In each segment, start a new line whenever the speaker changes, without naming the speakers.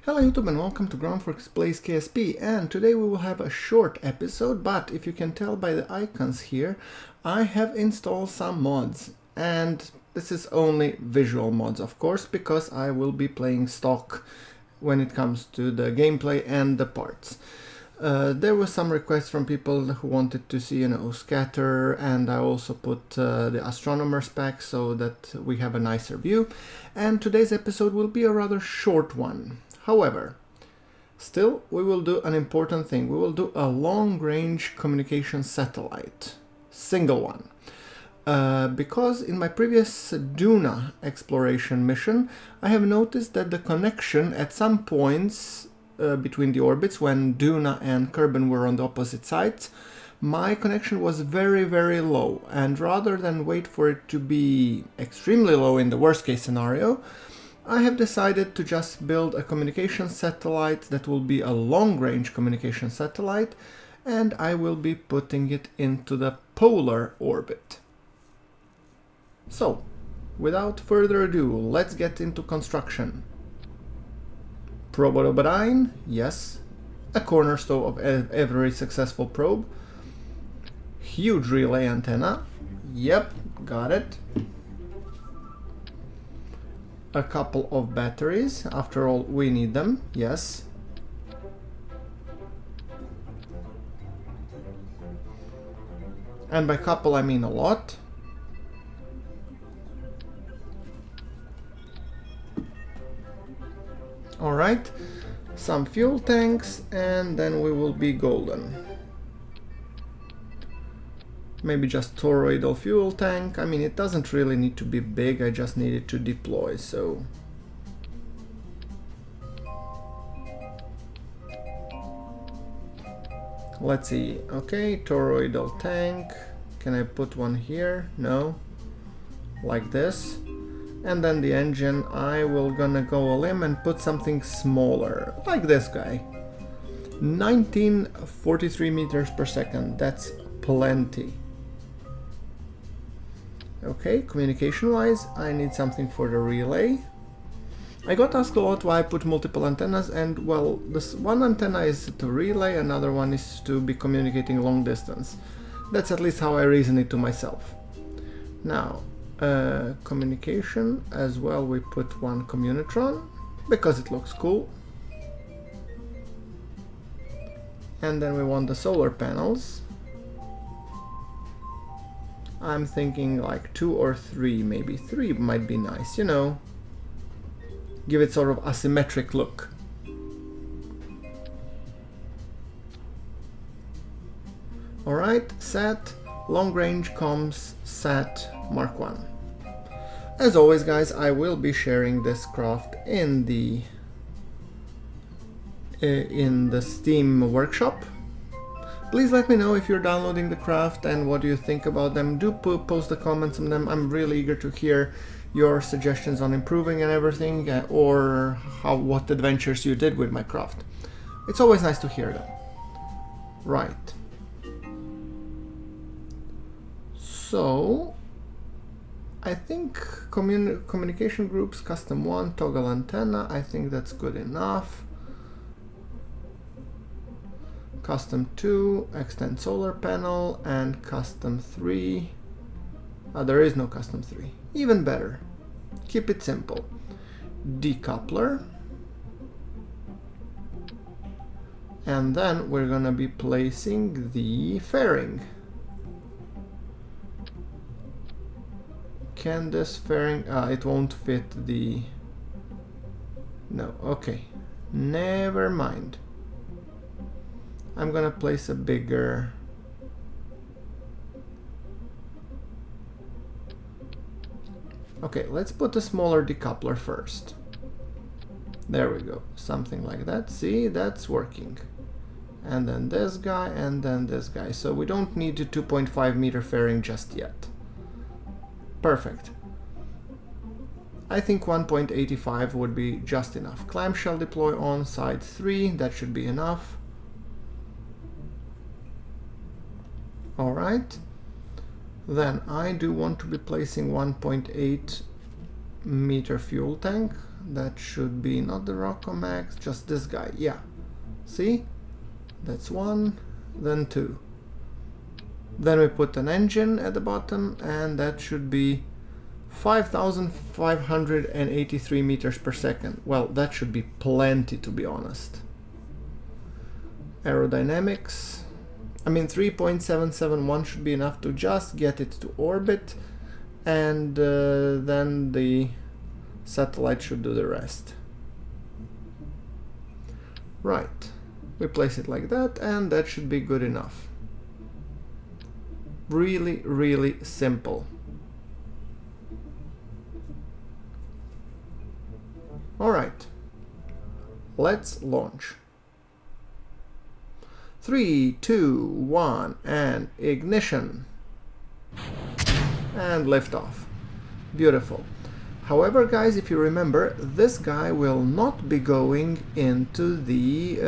Hello YouTube and welcome to GrunfWorks Plays KSP, and today we will have a short episode, but if you can tell by the icons here, I have installed some mods, and this is only visual mods of course, because I will be playing stock when it comes to the gameplay and the parts. There was some requests from people who wanted to see, scatter, and I also put the astronomer's pack so that we have a nicer view, and today's episode will be a rather short one. However, still we will do an important thing. We will do a long-range communication satellite, single one. Because in my previous Duna exploration mission, I have noticed that the connection at some points between the orbits, when Duna and Kerbal were on the opposite sides, my connection was very, very low. And rather than wait for it to be extremely low in the worst case scenario, I have decided to just build a communication satellite that will be a long-range communication satellite, and I will be putting it into the polar orbit. So, without further ado, let's get into construction. Probe, yes, a cornerstone of every successful probe. Huge relay antenna, yep, got it. A couple of batteries, after all we need them, yes. And by couple I mean a lot. Alright, some fuel tanks, and then we will be golden. Maybe just toroidal fuel tank. I mean, it doesn't really need to be big, I just need it to deploy, so... Let's see, okay, toroidal tank. Can I put one here? No. Like this. And then the engine, I will gonna go a limb and put something smaller, like this guy. 1943 meters per second, that's plenty. Okay, communication-wise, I need something for the relay. I got asked a lot why I put multiple antennas, and well, this one antenna is to relay, another one is to be communicating long distance. That's at least how I reason it to myself. Now, communication as well, we put one communitron, because it looks cool. And then we want the solar panels. I'm thinking like 2 or 3, maybe 3 might be nice, you know. Give it sort of asymmetric look. Alright, SAT, long range comms, SAT Mark 1. As always guys, I will be sharing this craft in the Steam workshop. Please let me know if you're downloading the craft and what do you think about them. Do post the comments on them. I'm really eager to hear your suggestions on improving and everything, or what adventures you did with my craft. It's always nice to hear them. Right. So, I think communication groups, custom 1, toggle antenna, I think that's good enough. Custom 2, extend solar panel, and custom 3. There is no custom 3. Even better. Keep it simple. Decoupler. And then we're gonna be placing the fairing. Can this fairing... it won't fit the... No, okay. Never mind. I'm gonna place a bigger... Okay, let's put a smaller decoupler first. There we go, something like that. See, that's working. And then this guy, and then this guy. So we don't need a 2.5 meter fairing just yet. Perfect. I think 1.85 would be just enough. Clamshell deploy on side 3, that should be enough. Alright, then I do want to be placing 1.8 meter fuel tank. that should be not the Rockomax, just this guy. Yeah, see, that's one, then two. Then we put an engine at the bottom, and that should be 5,583 meters per second. Well, that should be plenty, to be honest. Aerodynamics, I mean 3.771 should be enough to just get it to orbit, and then the satellite should do the rest. Right, we place it like that, and that should be good enough. Really, really simple. Alright, let's launch. 3, 2, 1, and ignition. And liftoff. Beautiful. However, guys, if you remember, this guy will not be going into the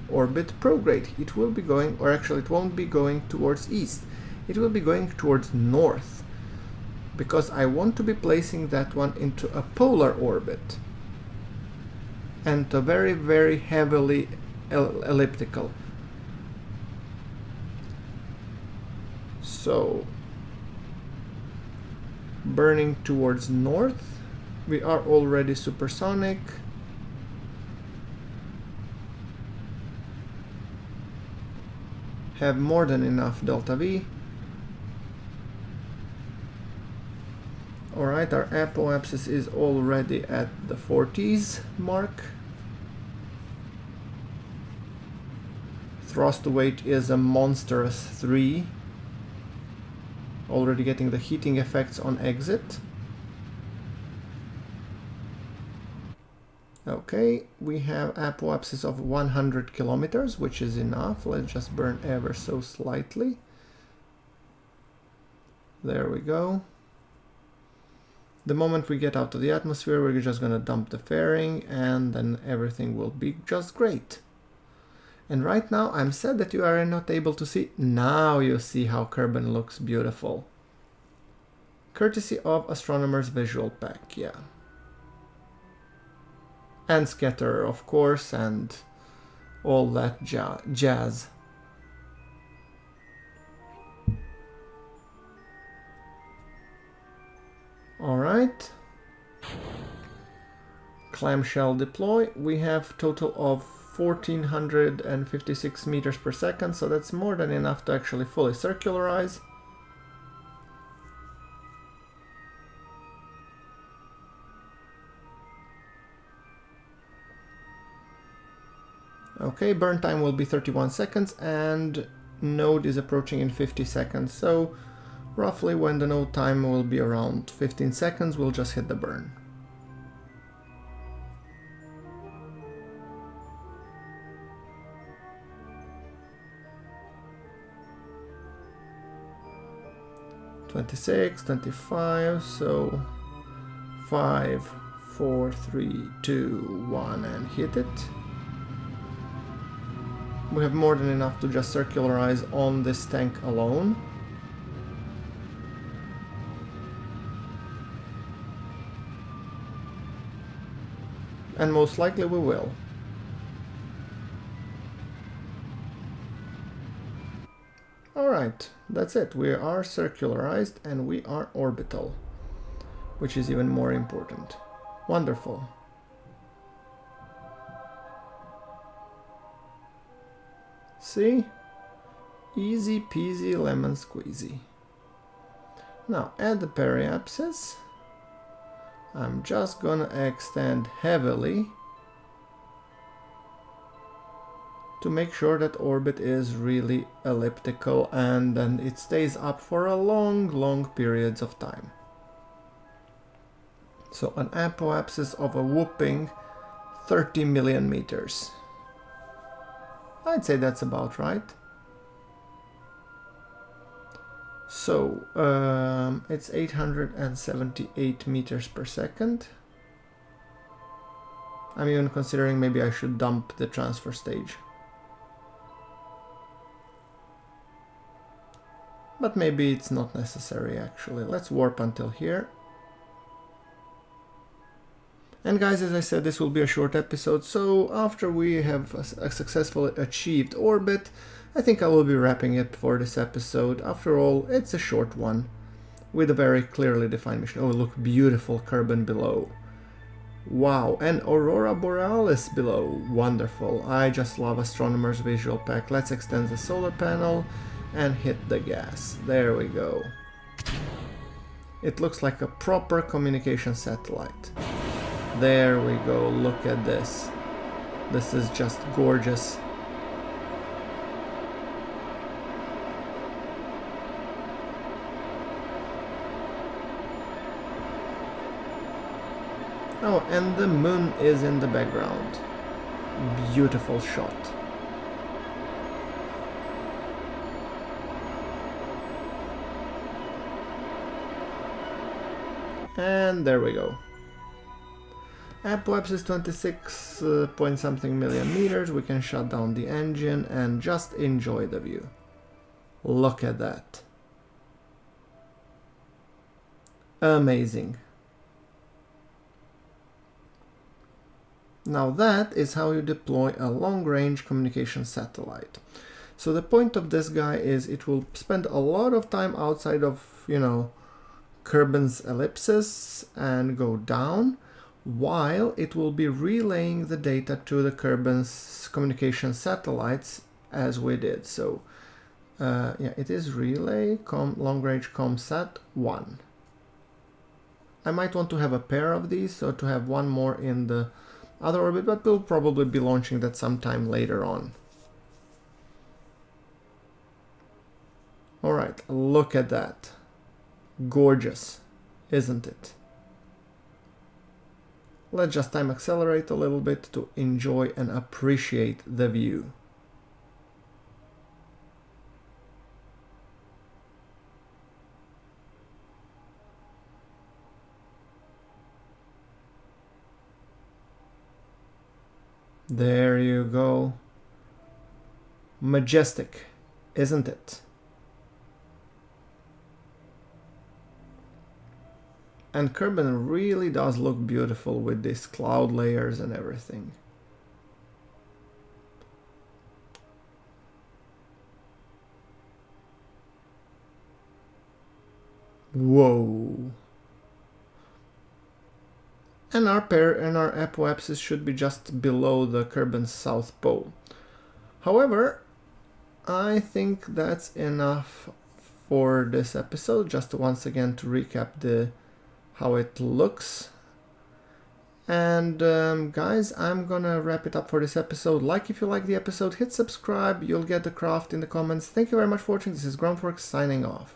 orbit prograde. It will be going, or actually it won't be going towards east. It will be going towards north, because I want to be placing that one into a polar orbit and a very, very heavily elliptical. So, burning towards north, we are already supersonic. Have more than enough delta V. Alright, our apoapsis is already at the 40s mark. Thrust to weight is a monstrous 3. Already getting the heating effects on exit. Okay, we have apoapsis of 100 kilometers, which is enough. Let's just burn ever so slightly. There we go. The moment we get out of the atmosphere, we're just going to dump the fairing, and then everything will be just great. And right now, I'm sad that you are not able to see. Now you see how Kerbal looks beautiful. Courtesy of Astronomer's Visual Pack, yeah. And Scatter, of course, and all that jazz. Alright. Clamshell deploy. We have total of 1456 meters per second, so that's more than enough to actually fully circularize. Okay, burn time will be 31 seconds, and node is approaching in 50 seconds, so roughly when the node time will be around 15 seconds, we'll just hit the burn. "26, 25, so 5, 4, 3, 2, 1, and hit it. We have more than enough to just circularize on this tank alone. And most likely we will. Alright, that's it. We are circularized and we are orbital, which is even more important. Wonderful. See? Easy peasy lemon squeezy. Now add the periapsis. I'm just gonna extend heavily to make sure that orbit is really elliptical, and then it stays up for a long periods of time. So an apoapsis of a whopping 30 million meters. I'd say that's about right. So it's 878 meters per second. I'm even considering maybe I should dump the transfer stage. But maybe it's not necessary actually. Let's warp until here. And guys, as I said, this will be a short episode, so after we have successfully achieved orbit, I think I will be wrapping it for this episode. After all, it's a short one, with a very clearly defined mission. Oh, look, beautiful Kerbal below. Wow, and Aurora Borealis below. Wonderful. I just love Astronomer's Visual Pack. Let's extend the solar panel and hit the gas. There we go. It looks like a proper communication satellite. There we go, look at this. This is just gorgeous. Oh, and the moon is in the background. Beautiful shot. And there we go. Apoapsis is 26 point something million meters. We can shut down the engine and just enjoy the view. Look at that. Amazing. Now that is how you deploy a long-range communication satellite. So the point of this guy is it will spend a lot of time outside of, Kerbal's ellipsis and go down, while it will be relaying the data to the Kerbal's communication satellites as we did. So yeah, it is relay long-range comsat 1. I might want to have a pair of these, so to have one more in the other orbit, but we'll probably be launching that sometime later on. Alright, look at that. Gorgeous, isn't it? Let's just time accelerate a little bit to enjoy and appreciate the view. There you go. Majestic, isn't it? And Kerbal really does look beautiful with these cloud layers and everything. Whoa. And our apoapsis should be just below the Kerbal's south pole. However, I think that's enough for this episode. Just once again to recap how it looks. And guys, I'm gonna wrap it up for this episode. Like if you like the episode, hit subscribe, you'll get the craft in the comments. Thank you very much for watching. This is GrunfWorks signing off.